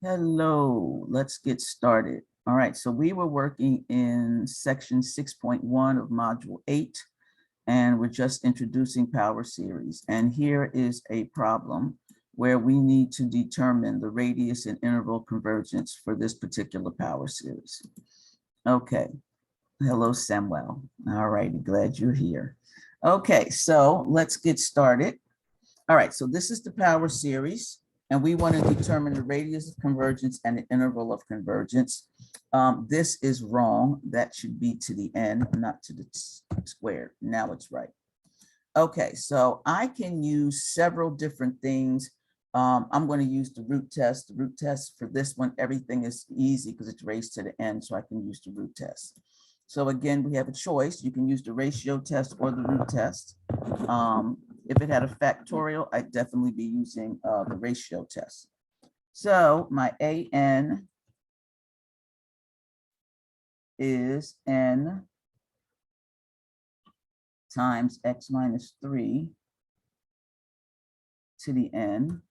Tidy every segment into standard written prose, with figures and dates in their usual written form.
Hello, let's get started. All right, so we were working in section 6.1 of module 8, and we're just introducing power series. And here is a problem where we need to determine the radius and interval convergence for this particular power series. Okay, hello, Samuel. All righty, glad you're here. Okay, so let's get started. All right, so this is the power series, and we want to determine the radius of convergence and the interval of convergence. This is wrong. That should be to the n, not to the squared. Now it's right. Okay, so I can use several different things. I'm going to use the root test. The root test for this one, everything is easy because it's raised to the n, so I can use the root test. So again, we have a choice. You can use the ratio test or the root test. If it had a factorial, I'd definitely be using the ratio test. So my AN is n times x minus 3 to the n,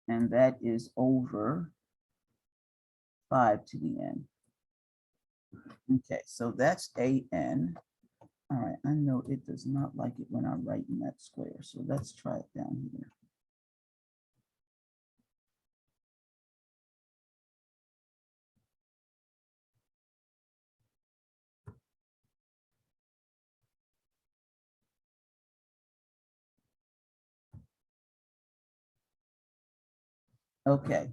and that is over 5 to the n. Okay, so that's AN. All right, I know it does not like it when I write in that square, so let's try it down here. Okay,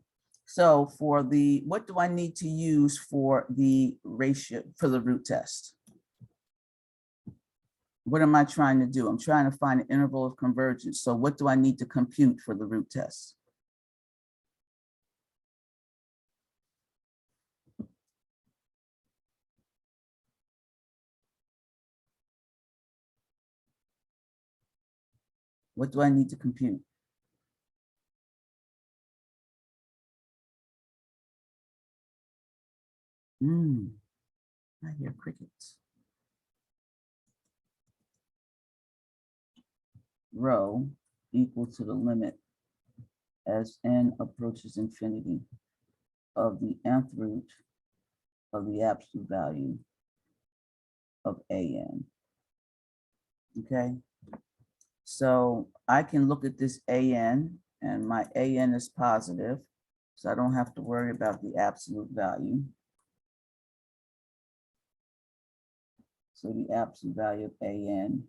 so for the, what do I need to use for the ratio, for the root test? What am I trying to do? I'm trying to find an interval of convergence. So what do I need to compute for the root test? What do I need to compute? I hear crickets. Rho equal to the limit as n approaches infinity of the nth root of the absolute value of AN. Okay, so I can look at this AN, and my AN is positive, so I don't have to worry about the absolute value. So the absolute value of AN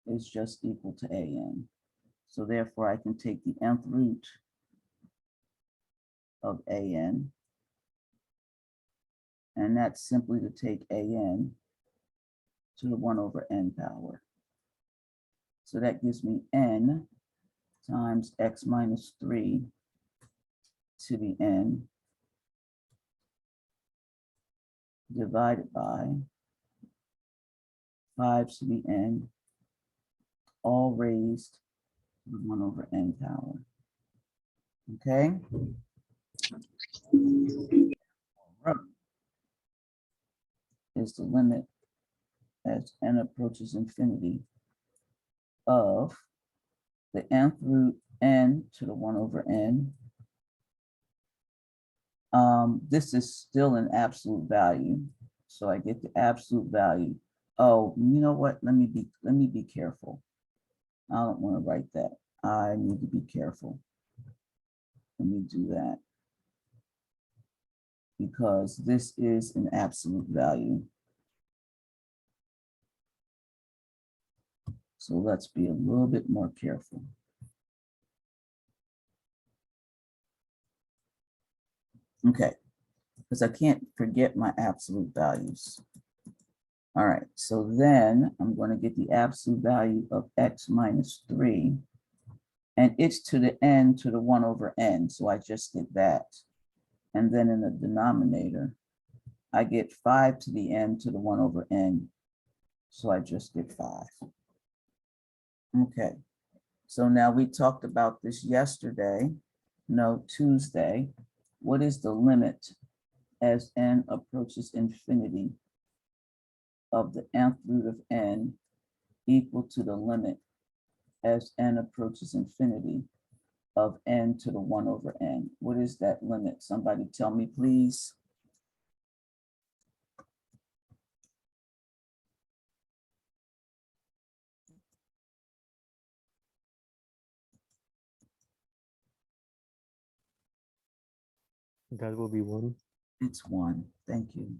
is just equal to AN. So therefore I can take the nth root of AN, and that's simply to take AN to the 1 over n power. So that gives me n times x minus 3 to the n divided by 5 to the n, all raised to the 1 over n power. Okay? Is the limit as n approaches infinity of the nth root n to the 1 over n. This is still an absolute value, so I get the absolute value. Oh, you know what? Let me be careful. I don't want to write that. I need to be careful. Let me do that, because this is an absolute value. So let's be a little bit more careful. Okay, because I can't forget my absolute values. All right, so then I'm going to get the absolute value of x minus 3, and it's to the n to the 1 over n, so I just get that. And then in the denominator, I get 5 to the n to the 1 over n, so I just get 5. Okay, so now we talked about this yesterday, no, Tuesday. What is the limit as n approaches infinity of the nth root of n equal to the limit as n approaches infinity of n to the 1 over n. What is that limit? Somebody tell me, please. That will be 1. It's 1. Thank you.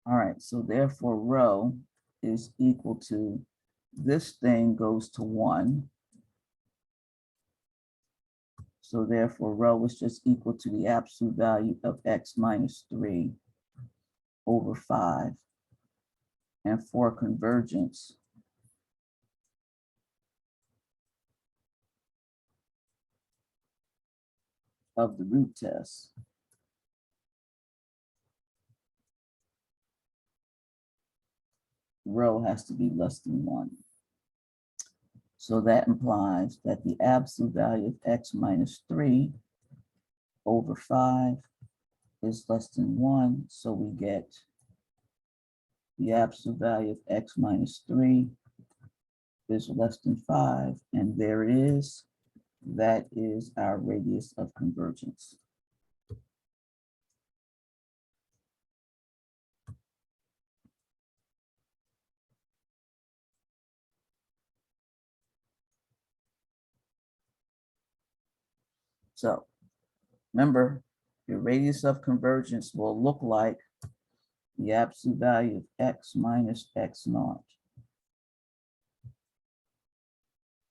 All right, so therefore rho is equal to, this thing goes to 1. So therefore rho is just equal to the absolute value of x minus 3 over 5. And for convergence, of the root test, rho has to be less than 1. So that implies that the absolute value of x minus 3 over 5 is less than 1. So we get the absolute value of x minus 3 is less than 5. And there it is. That is our radius of convergence. So remember, your radius of convergence will look like the absolute value of x minus x naught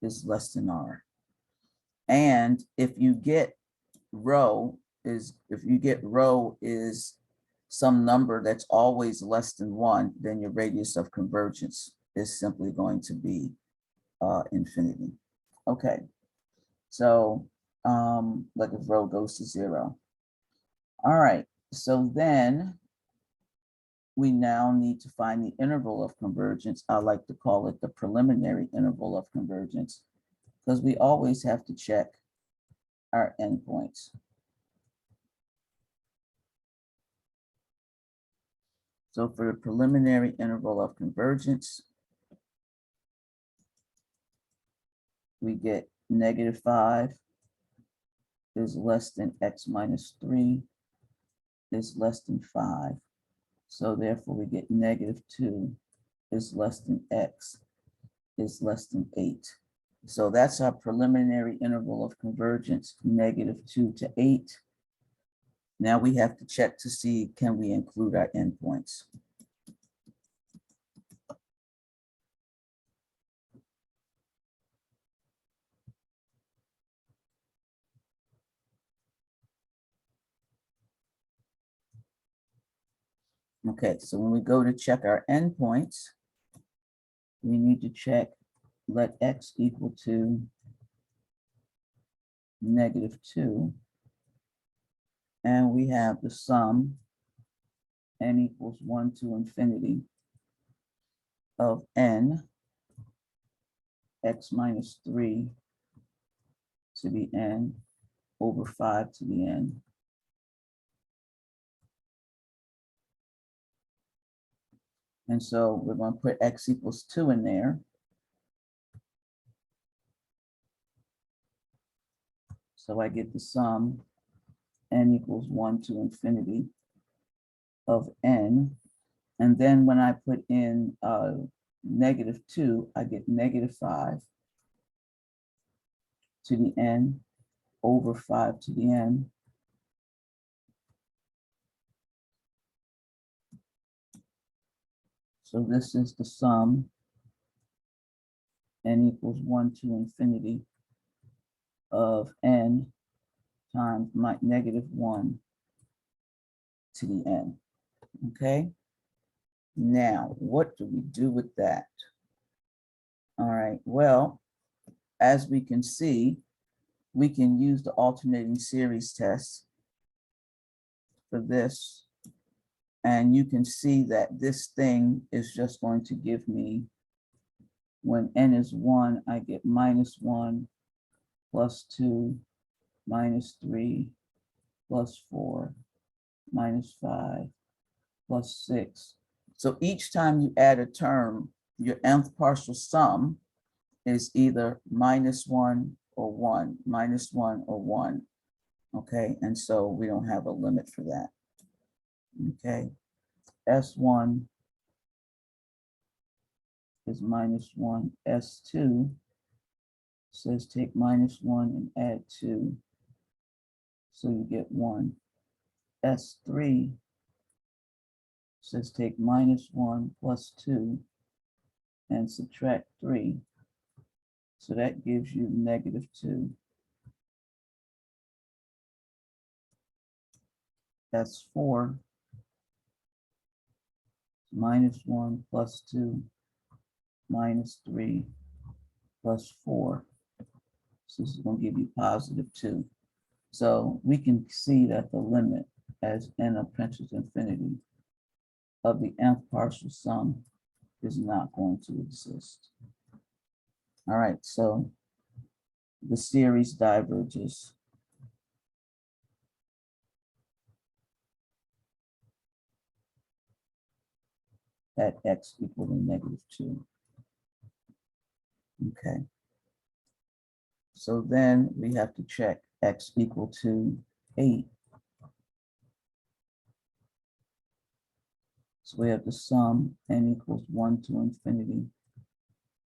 is less than r. And if you get rho is some number that's always less than 1, then your radius of convergence is simply going to be infinity. Okay, so like if rho goes to 0. All right, so then we now need to find the interval of convergence. I like to call it the preliminary interval of convergence, because we always have to check our endpoints. So for the preliminary interval of convergence, we get -5 is less than x minus 3 is less than 5. So therefore we get -2 is less than x is less than 8. So that's our preliminary interval of convergence, -2 to 8. Now we have to check to see, can we include our endpoints? Okay, so when we go to check our endpoints, we need to check let x equal to -2. And we have the sum n equals 1 to infinity of n x minus 3 to the n over 5 to the n. And so we're going to put x equals 2 in there. So I get the sum n equals 1 to infinity of n. And then when I put in -2, I get -5 to the n over 5 to the n. So this is the sum n equals 1 to infinity of n times my -1 to the n. Okay. Now, what do we do with that? All right. Well, as we can see, we can use the alternating series test for this. And you can see that this thing is just going to give me, when n is 1, I get -1 plus 2 minus 3 plus 4 minus 5 plus 6. So each time you add a term, your nth partial sum is either -1 or 1, minus 1 or 1. Okay, and so we don't have a limit for that. Okay, S1 is minus 1. S2 says take minus 1 and add 2. So you get 1. S3 says take minus 1 plus 2 and subtract 3. So that gives you negative 2. S4 minus 1 plus 2 minus 3 plus 4. So this is going to give you positive 2. So we can see that the limit as n approaches infinity of the nth partial sum is not going to exist. All right, so the series diverges. At x equal to negative 2. Okay. So then we have to check x equal to 8. So we have the sum n equals 1 to infinity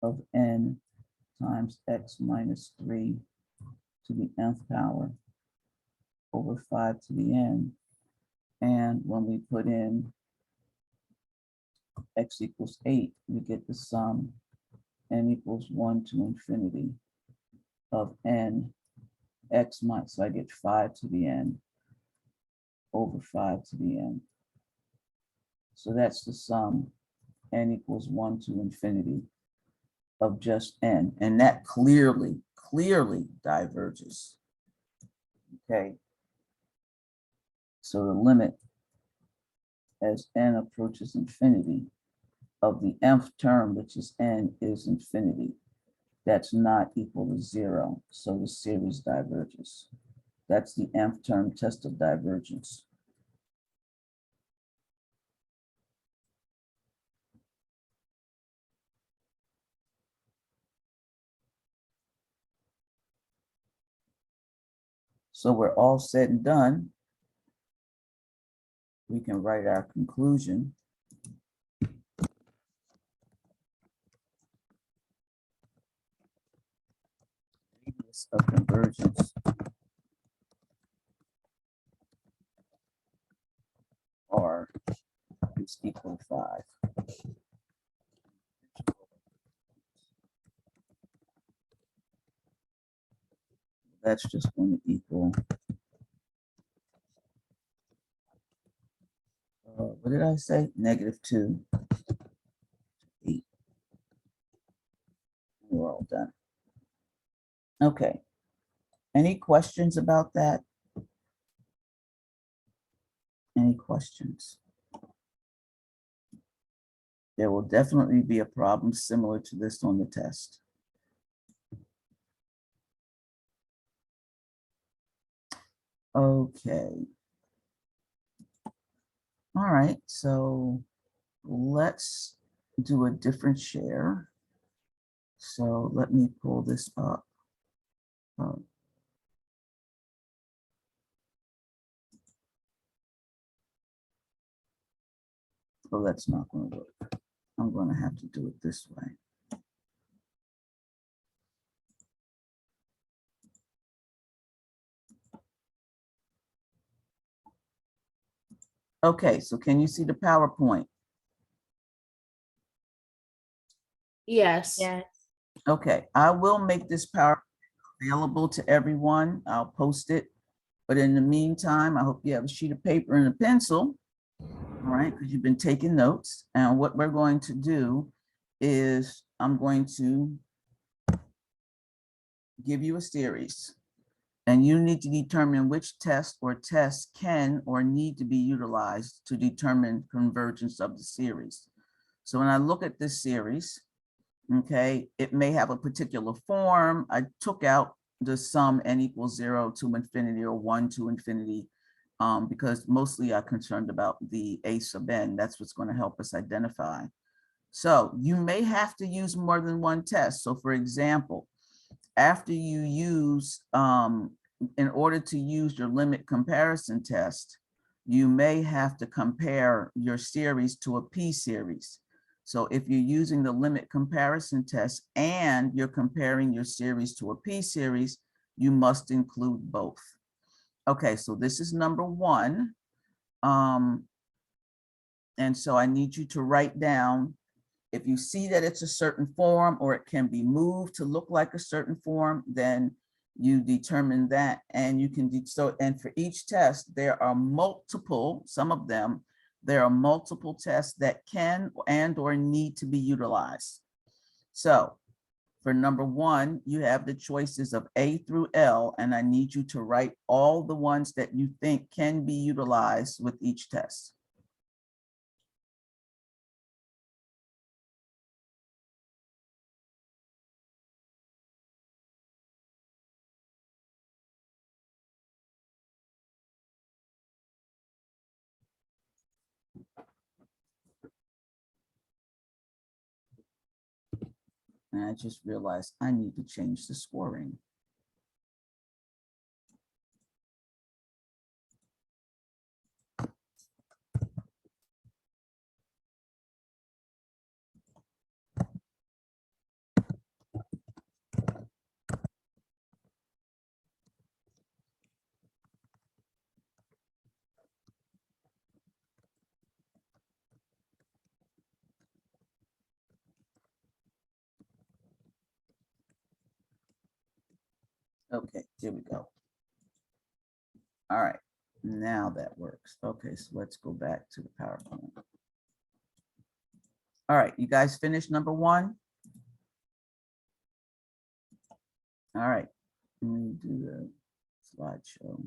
of n times x minus 3 to the nth power over 5 to the n. And when we put in x equals 8, we get the sum n equals 1 to infinity of n x minus, so I get 5 to the n over 5 to the n. So that's the sum n equals 1 to infinity of just n. And that clearly diverges. Okay. So the limit as n approaches infinity of the nth term, which is n, is infinity. That's not equal to 0. So the series diverges. That's the nth term test of divergence. So we're all said and done. We can write our conclusion. Radius of convergence R is equal to 5. That's just going to equal, what did I say? Negative 2, 8. We're all done. Okay. Any questions about that? Any questions? There will definitely be a problem similar to this on the test. Okay. All right, so let's do a different share. So let me pull this up. Oh, that's not going to work. I'm going to have to do it this way. Okay, so can you see the PowerPoint? Yes. Yes. Okay, I will make this PowerPoint available to everyone. I'll post it. But in the meantime, I hope you have a sheet of paper and a pencil. All right, because you've been taking notes. And what we're going to do is I'm going to give you a series. And you need to determine which test or tests can or need to be utilized to determine convergence of the series. So when I look at this series, okay, it may have a particular form. I took out the sum n equals 0 to infinity or 1 to infinity because mostly I'm concerned about the a sub n. That's what's going to help us identify. So you may have to use more than one test. So for example, after you use, in order to use your limit comparison test, you may have to compare your series to a p-series. So if you're using the limit comparison test and you're comparing your series to a p-series, you must include both. Okay, so this is number one. And so I need you to write down, if you see that it's a certain form or it can be moved to look like a certain form, then you determine that, and you can and for each test, there are multiple, some of them, there are multiple tests that can and or need to be utilized. So for number one, you have the choices of A through L, and I need you to write all the ones that you think can be utilized with each test. And I just realized I need to change the scoring. Okay, here we go. All right, now that works. Okay, so let's go back to the PowerPoint. All right, you guys finished number one? All right, let me do the slideshow.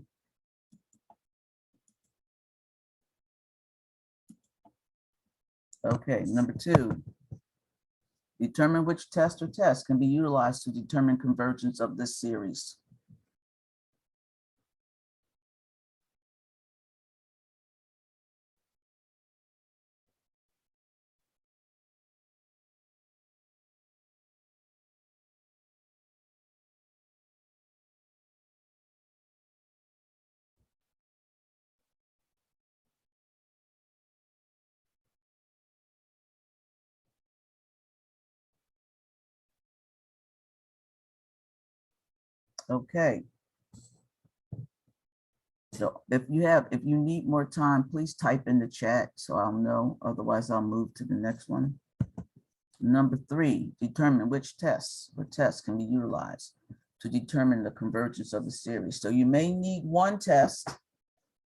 Okay, number two. Determine which test or tests can be utilized to determine convergence of this series. Okay. So if you need more time, please type in the chat so I'll know. Otherwise, I'll move to the next one. Number three, determine which tests or tests can be utilized to determine the convergence of the series. So you may need one test,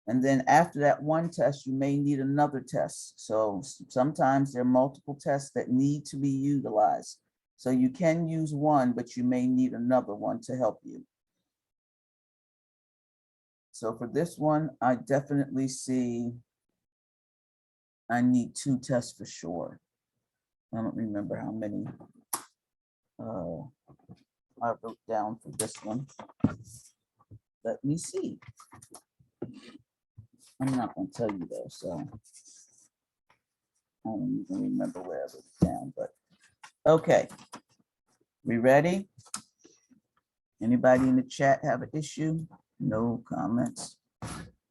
and then after that one test, you may need another test. So sometimes there are multiple tests that need to be utilized. So you can use one, but you may need another one to help you. So for this one, I definitely see I need two tests for sure. I don't remember how many I wrote down for this one. Let me see. I'm not going to tell you though, so I don't even remember where I wrote it down, but okay. We ready? Anybody in the chat have an issue? No comments.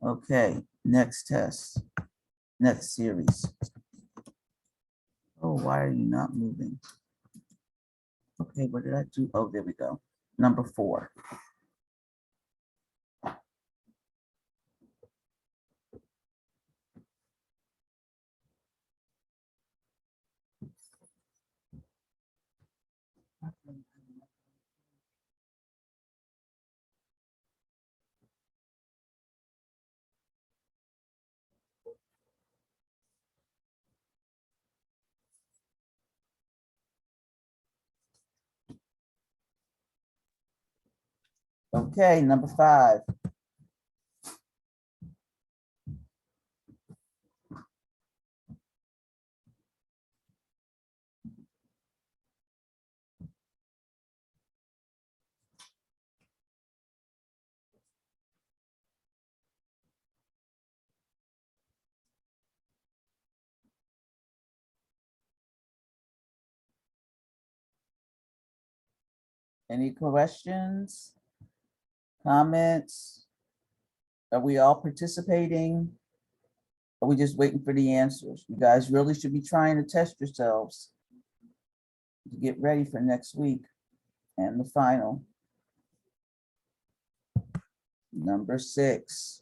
Okay, next test, next series. Oh, why are you not moving? Okay, what did I do? Oh, there we go. Number four. Okay, number five. Any questions? Comments? Are we all participating? Are we just waiting for the answers? You guys really should be trying to test yourselves to get ready for next week and the final. Number 6.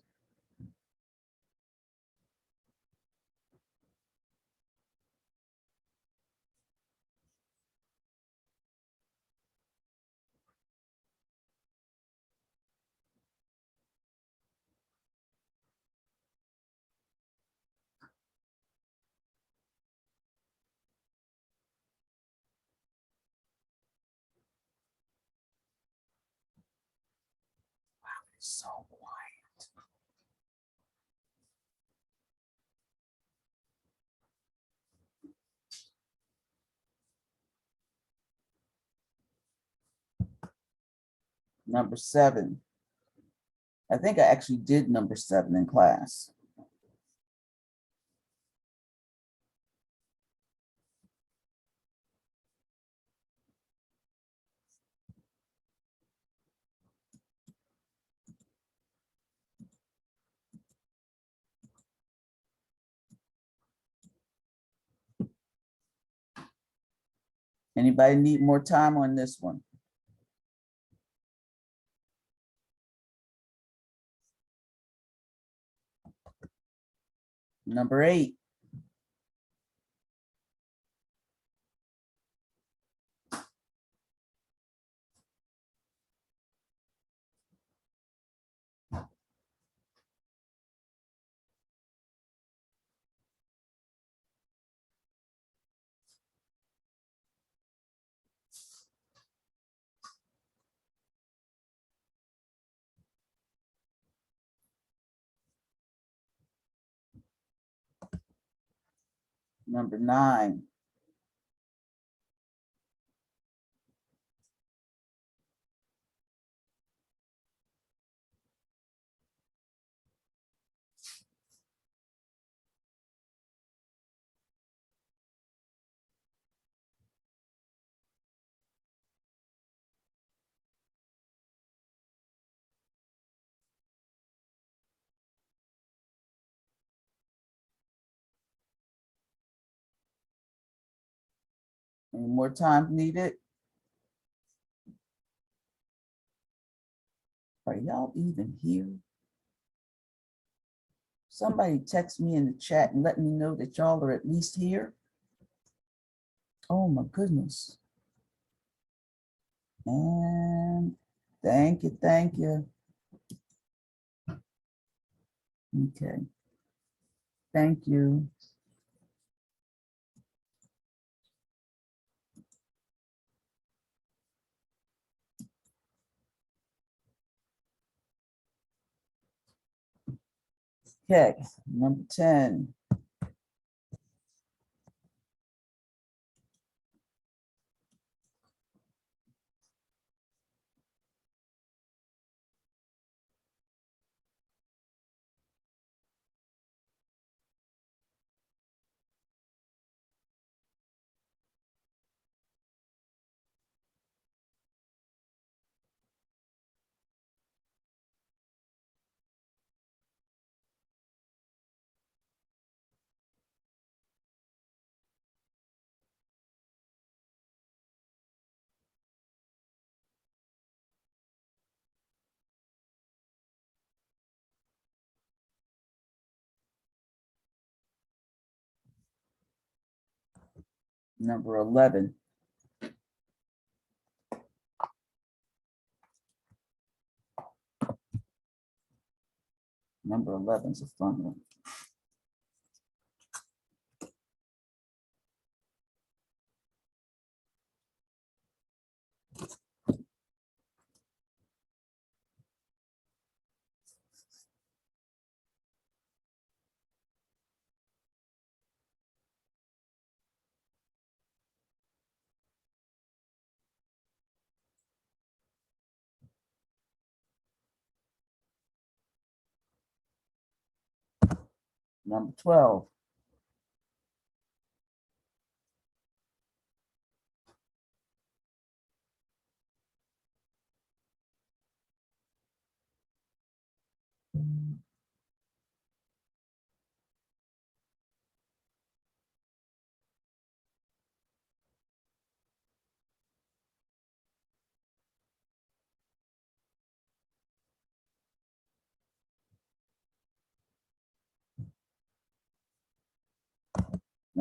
So quiet. Number 7. I think I actually did number 7 in class. Anybody need more time on this one? Number 8. Number 9. Any more time needed? Are y'all even here? Somebody text me in the chat and let me know that y'all are at least here. Oh my goodness. And thank you, thank you. Okay. Thank you. Okay, number 10. Number 11. Number 11 is a fun one. Number 12.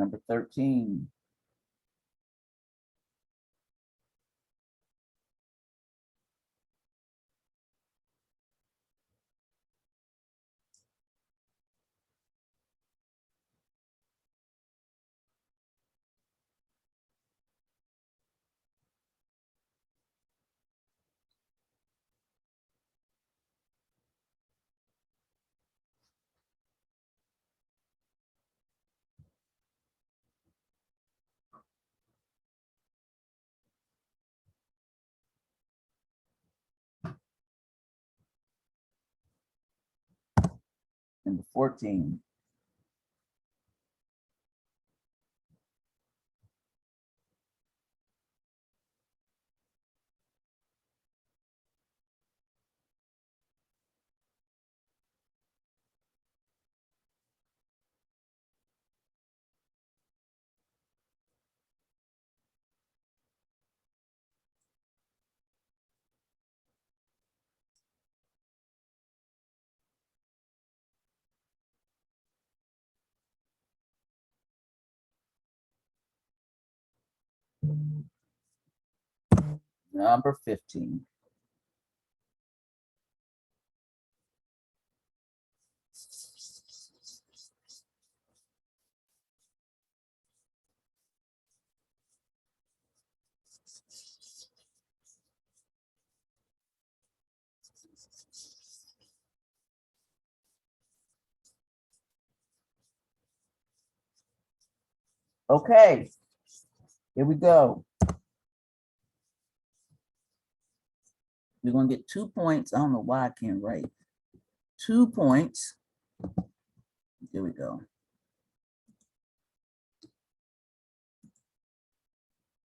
Number 13. Number 14. Number 15. Okay, here we go. You're gonna get 2 points. I don't know why I can't write. 2 points. Here we go.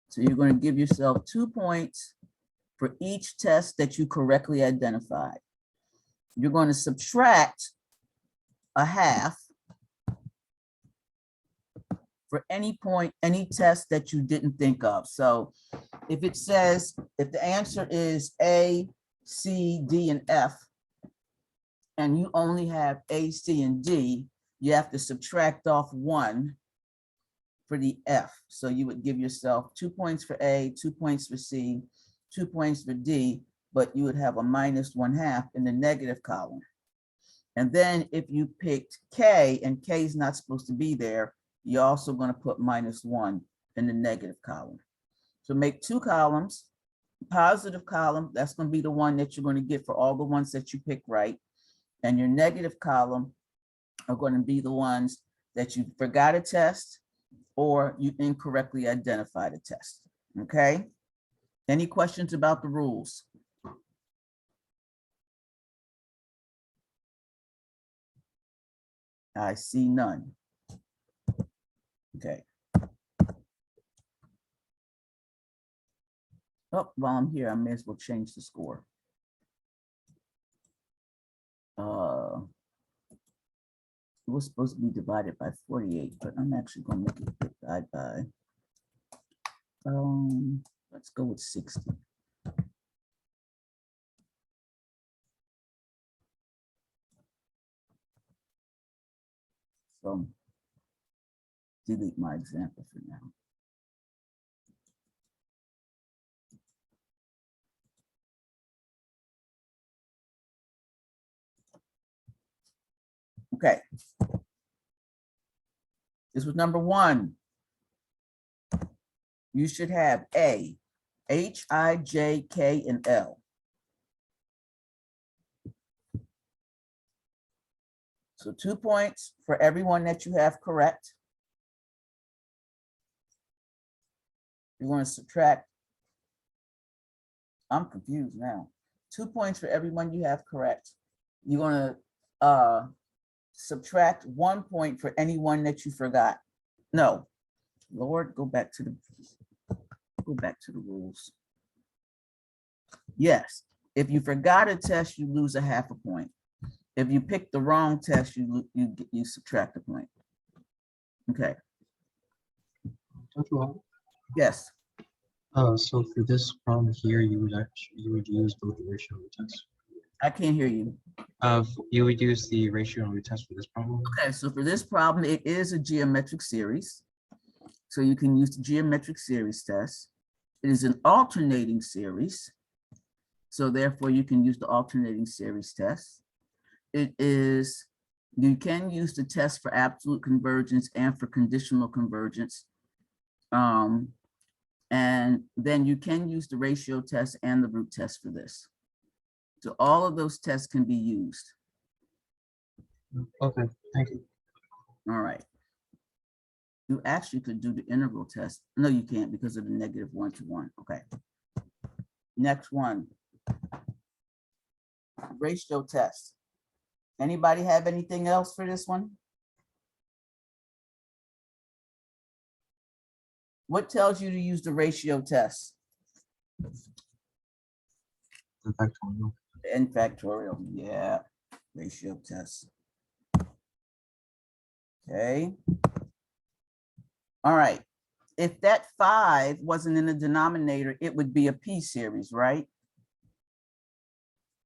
So you're going to give yourself 2 points for each test that you correctly identified. You're going to subtract a half for any point, any test that you didn't think of. So if it says, if the answer is A, C, D, and F, and you only have A, C, and D, you have to subtract off 1 for the F. So you would give yourself 2 points for A, 2 points for C, 2 points for D, but you would have a -1/2 in the negative column. And then if you picked K and K is not supposed to be there, you're also going to put -1 in the negative column. So make 2 columns. Positive column, that's going to be the one that you're going to get for all the ones that you pick right. And your negative column are going to be the ones that you forgot a test or you incorrectly identified a test. Okay? Any questions about the rules? I see none. Okay. Oh, while I'm here, I may as well change the score. It was supposed to be divided by 48, but I'm actually going to make it divide by, let's go with 60. So delete my example for now. Okay. This was number 1. You should have A, H, I, J, K, and L. So 2 points for everyone that you have correct. You're going to subtract. I'm confused now. 2 points for everyone you have correct. You're going to subtract 1 point for anyone that you forgot. No, Lord, go back to the rules. Yes, if you forgot a test, you lose a half a point. If you pick the wrong test, you subtract a point. Okay. Yes. So for this problem here, you would use both the ratio and retest. I can't hear you. You would use the ratio and retest for this problem. Okay, so for this problem, it is a geometric series. So you can use the geometric series test. It is an alternating series. So therefore you can use the alternating series test. It is, you can use the test for absolute convergence and for conditional convergence. And then you can use the ratio test and the root test for this. So all of those tests can be used. Okay, thank you. All right. You actually could do the integral test. No, you can't because of the negative 1 to 1. Okay. Next one. Ratio test. Anybody have anything else for this one? What tells you to use the ratio test? The factorial. N factorial, yeah, ratio test. Okay. All right. If that 5 wasn't in the denominator, it would be a P series, right?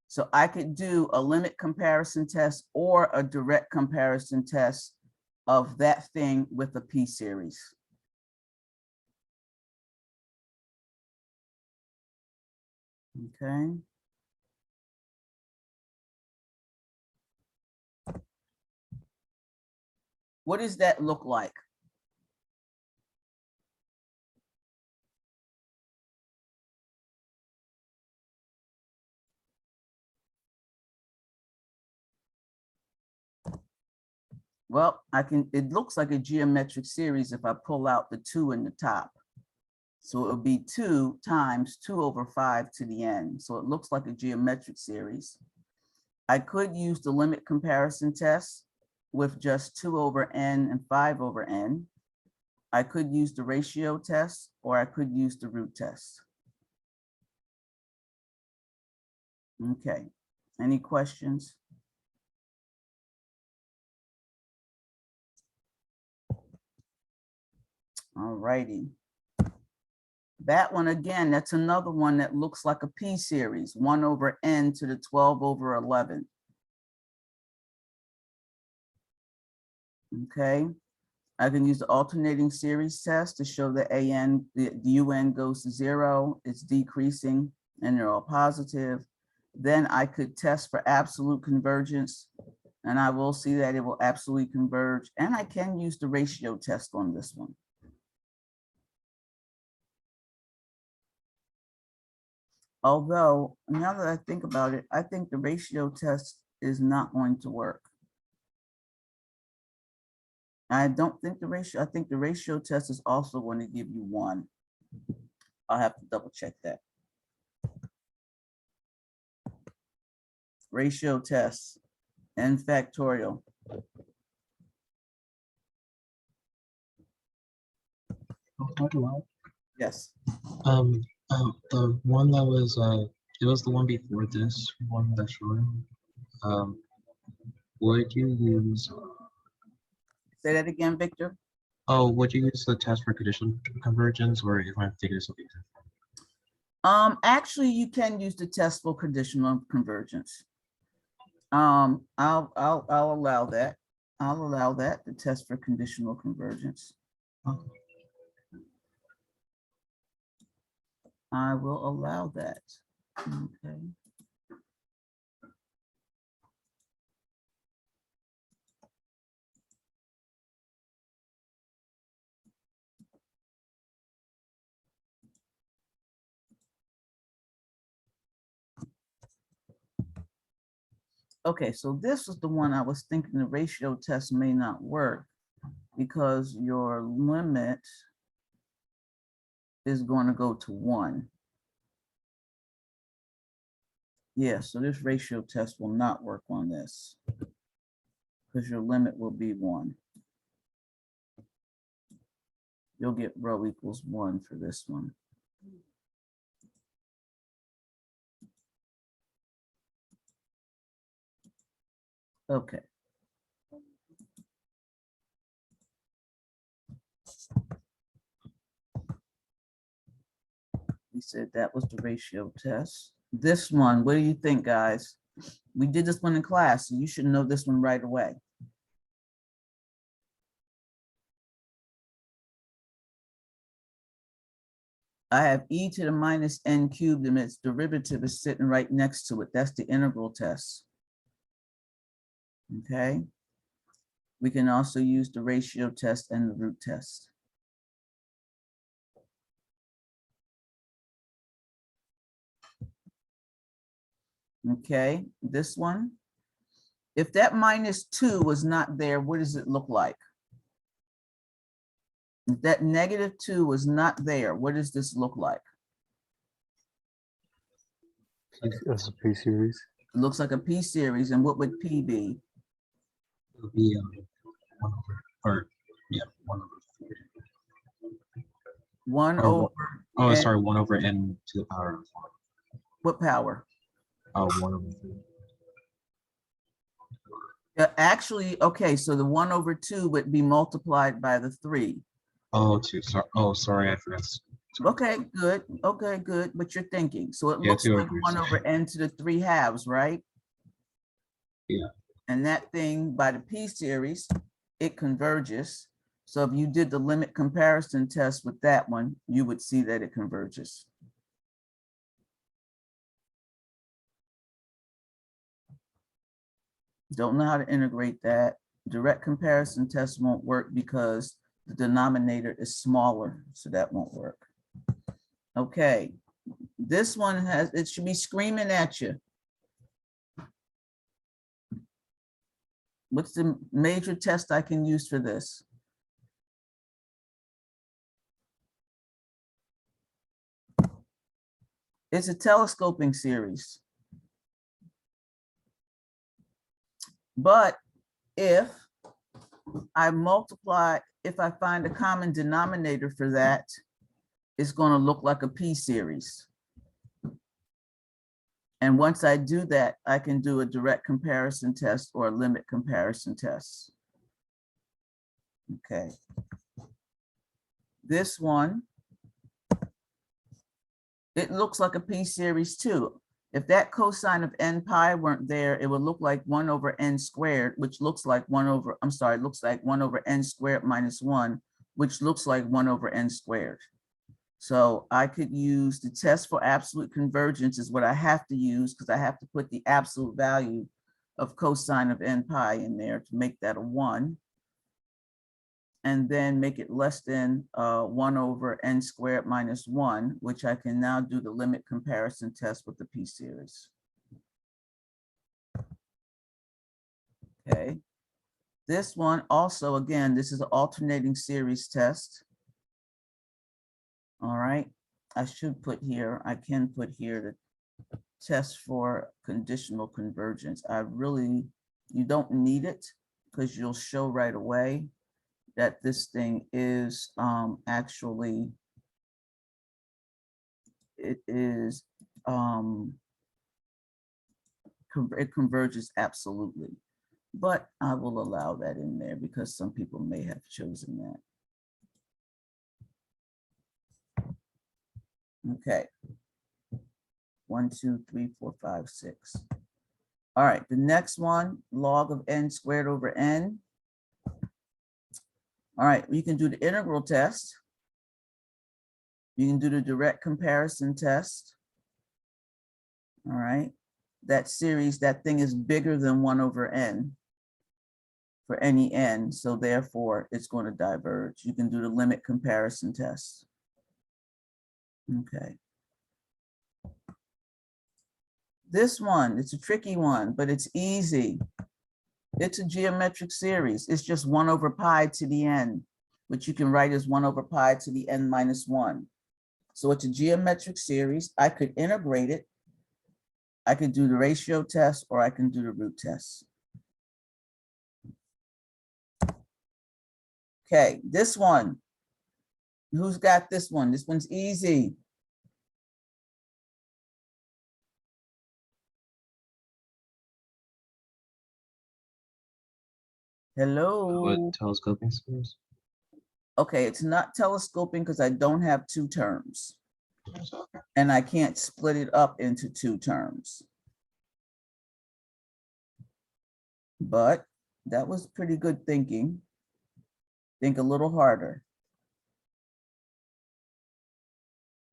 So I could do a limit comparison test or a direct comparison test of that thing with a P series. Okay. What does that look like? Well, it looks like a geometric series if I pull out the 2 in the top. So it would be 2 times 2 over 5 to the n. So it looks like a geometric series. I could use the limit comparison test with just 2 over n and 5 over n. I could use the ratio test, or I could use the root test. Okay, any questions? All righty. That one again, that's another one that looks like a P series, 1 over n to the 12 over 11. Okay, I can use the alternating series test to show that the UN goes to 0, it's decreasing, and they're all positive. Then I could test for absolute convergence, and I will see that it will absolutely converge. And I can use the ratio test on this one. Although, now that I think about it, I think the ratio test is not going to work. I don't think I think the ratio test is also going to give you 1. I'll have to double check that. Ratio test, n factorial. How do I? Yes. The one that was it was the one before this one that's showing. Would you use? Say that again, Victor. Oh, would you use the test for conditional convergence, or if I'm thinking of something different? Actually, you can use the test for conditional convergence. I'll allow that. I'll allow that, the test for conditional convergence. I will allow that. Okay. Okay, so this was the one I was thinking the ratio test may not work because your limit is going to go to 1. Yeah, so this ratio test will not work on this because your limit will be 1. You'll get rho equals 1 for this one. Okay. We said that was the ratio test. This one, what do you think, guys? We did this one in class, so you should know this one right away. I have e to the minus n cubed and its derivative is sitting right next to it. That's the integral test. Okay. We can also use the ratio test and the root test. Okay, this one. If that minus 2 was not there, what does it look like? If that negative 2 was not there, what does this look like? That's a P series. It looks like a P series, and what would P be? It would be 1 over, or yeah, 1 over 3. 1 Or over, oh, n- sorry, 1 over n to the power of 4. what power? Oh, 1 over 3. Actually, okay, so the 1 over 2 would be multiplied by the 3. Oh, 2. Sorry. Oh, sorry, I forgot. Sorry. Okay, good. Okay, good. But you're thinking. So it Yeah, looks 2 like over 1 2. over n to the 3 halves, right? Yeah. And that thing by the P series, it converges. So if you did the limit comparison test with that one, you would see that it converges. Don't know how to integrate that. Direct comparison test won't work because the denominator is smaller, so that won't work. Okay, this one has, it should be screaming at you. What's the major test I can use for this? It's a telescoping series. But if I multiply, if I find a common denominator for that, it's going to look like a P series. And once I do that, I can do a direct comparison test or a limit comparison test. Okay. This one, it looks like a P series too. If that cosine of n pi weren't there, it would look like 1 over n squared, which looks like 1 over, I'm sorry, it looks like 1 over n squared minus 1, which looks like 1 over n squared. So I could use the test for absolute convergence is what I have to use because I have to put the absolute value of cosine of n pi in there to make that a 1. And then make it less than 1 over n squared minus 1, which I can now do the limit comparison test with the P series. Okay. This one also, again, this is an alternating series test. All right. I should put here, I can put here the test for conditional convergence. You don't need it because you'll show right away that this thing is actually, it is, it converges absolutely. But I will allow that in there because some people may have chosen that. Okay. 1, 2, 3, 4, 5, 6. All right, the next one, log of n squared over n. All right, you can do the integral test. You can do the direct comparison test. All right, that series, that thing is bigger than 1 over n for any n, so therefore it's going to diverge. You can do the limit comparison test. Okay. This one, it's a tricky one, but it's easy. It's a geometric series. It's just 1 over pi to the n, which you can write as 1 over pi to the n minus 1. So it's a geometric series. I could integrate it. I could do the ratio test or I can do the root test. Okay, this one. Who's got this one? This one's easy. Hello. What telescoping series? Okay, it's not telescoping because I don't have 2 terms. Okay. And I can't split it up into 2 terms. But that was pretty good thinking. Think a little harder.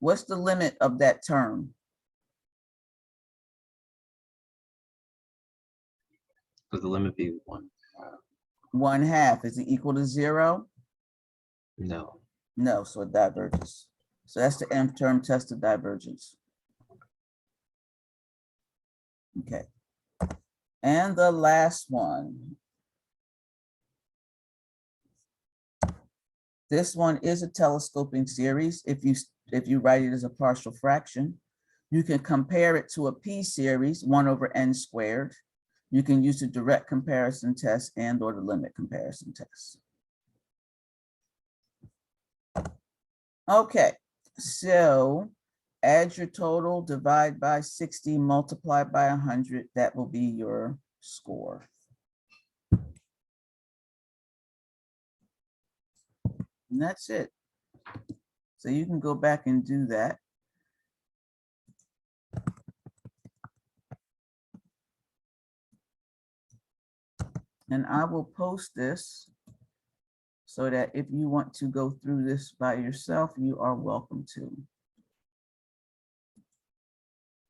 What's the limit of that term? Could the limit be 1? 1/2, is it equal to 0? No. No, so it diverges. So that's the nth term test of divergence. Okay. And the last one. This one is a telescoping series. If you write it as a partial fraction, you can compare it to a p series, 1/n². You can use the direct comparison test and or the limit comparison test. Okay, so add your total, divide by 60, multiply by 100. That will be your score. And that's it. So you can go back and do that. And I will post this so that if you want to go through this by yourself, you are welcome to.